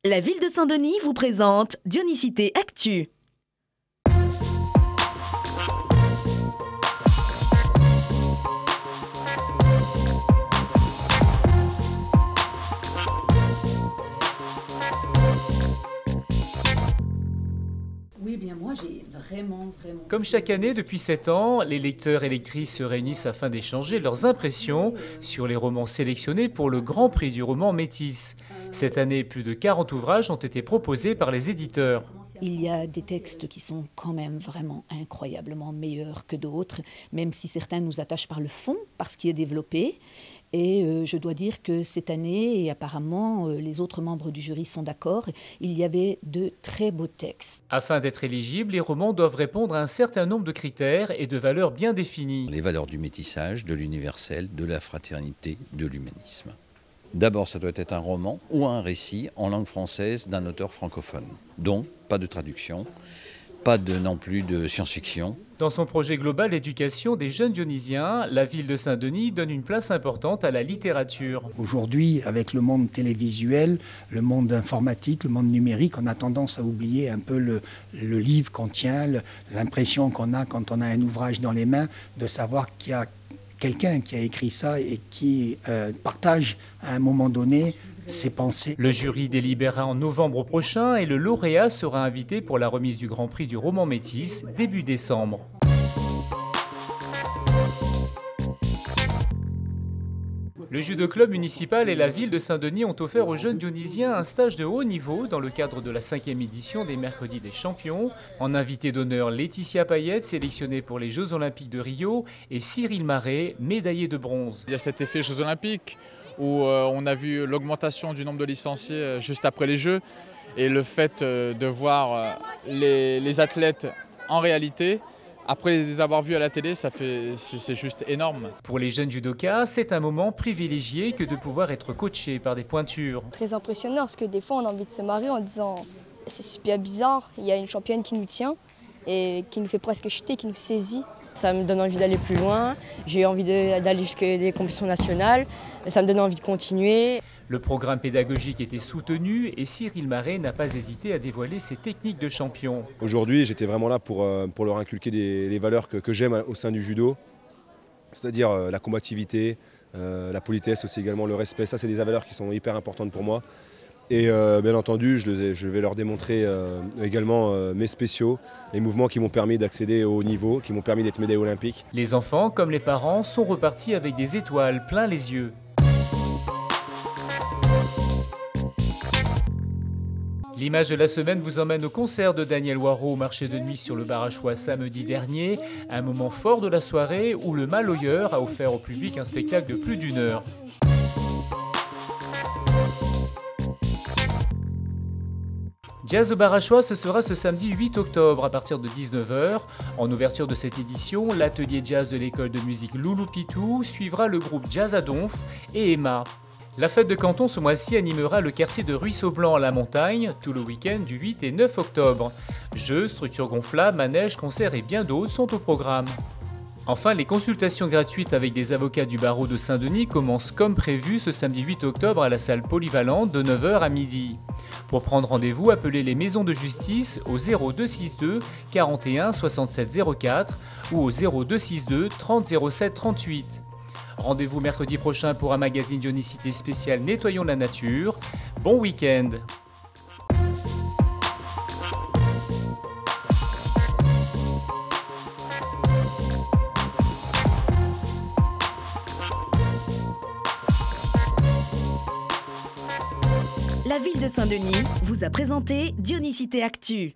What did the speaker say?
La ville de Saint-Denis vous présente Dionysité Actu. Oui, bien moi j'ai vraiment... Comme chaque année depuis 7 ans, les lecteurs et lectrices se réunissent afin d'échanger leurs impressions sur les romans sélectionnés pour le Grand Prix du roman Métis. Cette année, plus de 40 ouvrages ont été proposés par les éditeurs. Il y a des textes qui sont quand même vraiment incroyablement meilleurs que d'autres, même si certains nous attachent par le fond, par ce qui est développé. Et je dois dire que cette année, et apparemment les autres membres du jury sont d'accord, il y avait de très beaux textes. Afin d'être éligibles, les romans doivent répondre à un certain nombre de critères et de valeurs bien définies. Les valeurs du métissage, de l'universel, de la fraternité, de l'humanisme. D'abord, ça doit être un roman ou un récit en langue française d'un auteur francophone. Donc, pas de traduction, pas non plus de science-fiction. Dans son projet global d'éducation des jeunes dionysiens, la ville de Saint-Denis donne une place importante à la littérature. Aujourd'hui, avec le monde télévisuel, le monde informatique, le monde numérique, on a tendance à oublier un peu le livre qu'on tient, l'impression qu'on a quand on a un ouvrage dans les mains, de savoir qu'il y a quelqu'un qui a écrit ça et qui partage à un moment donné ses pensées. Le jury délibérera en novembre prochain et le lauréat sera invité pour la remise du Grand Prix du roman Métis début décembre. Le judo club municipal et la ville de Saint-Denis ont offert aux jeunes dionysiens un stage de haut niveau dans le cadre de la 5e édition des Mercredis des Champions. En invité d'honneur, Laetitia Payette, sélectionnée pour les Jeux Olympiques de Rio, et Cyril Marais, médaillé de bronze. Il y a cet effet Jeux Olympiques où on a vu l'augmentation du nombre de licenciés juste après les Jeux. Et le fait de voir les athlètes en réalité, après les avoir vus à la télé, c'est juste énorme. Pour les jeunes judokas, c'est un moment privilégié que de pouvoir être coachés par des pointures. Très impressionnant parce que des fois on a envie de se marrer en disant c'est super bizarre, il y a une championne qui nous tient et qui nous fait presque chuter, qui nous saisit. Ça me donne envie d'aller plus loin, j'ai envie d'aller jusqu'à des compétitions nationales, ça me donne envie de continuer. Le programme pédagogique était soutenu et Cyril Marais n'a pas hésité à dévoiler ses techniques de champion. Aujourd'hui, j'étais vraiment là pour leur inculquer les valeurs que j'aime au sein du judo, c'est-à-dire la combativité, la politesse aussi également, le respect. Ça, c'est des valeurs qui sont hyper importantes pour moi. Et bien entendu, je vais leur démontrer également mes spéciaux, les mouvements qui m'ont permis d'accéder au haut niveau, qui m'ont permis d'être médaillé olympique. Les enfants, comme les parents, sont repartis avec des étoiles plein les yeux. L'image de la semaine vous emmène au concert de Daniel Waro au marché de nuit sur le Barachois samedi dernier, un moment fort de la soirée où le Maloyeur a offert au public un spectacle de plus d'1 heure. Jazz au Barachois, ce sera ce samedi 8 octobre à partir de 19 h. En ouverture de cette édition, l'atelier jazz de l'école de musique Loulou Pitou suivra le groupe Jazz à Donf et Emma. La fête de Canton ce mois-ci animera le quartier de Ruisseau Blanc à la montagne, tout le week-end du 8 et 9 octobre. Jeux, structures gonflables, manèges, concerts et bien d'autres sont au programme. Enfin, les consultations gratuites avec des avocats du barreau de Saint-Denis commencent comme prévu ce samedi 8 octobre à la salle polyvalente de 9 h à midi. Pour prendre rendez-vous, appelez les maisons de justice au 0262 41 67 04 ou au 0262 30 07 38. Rendez-vous mercredi prochain pour un magazine Dionysité spécial Nettoyons la nature. Bon week-end! La ville de Saint-Denis vous a présenté Dionysité Actu.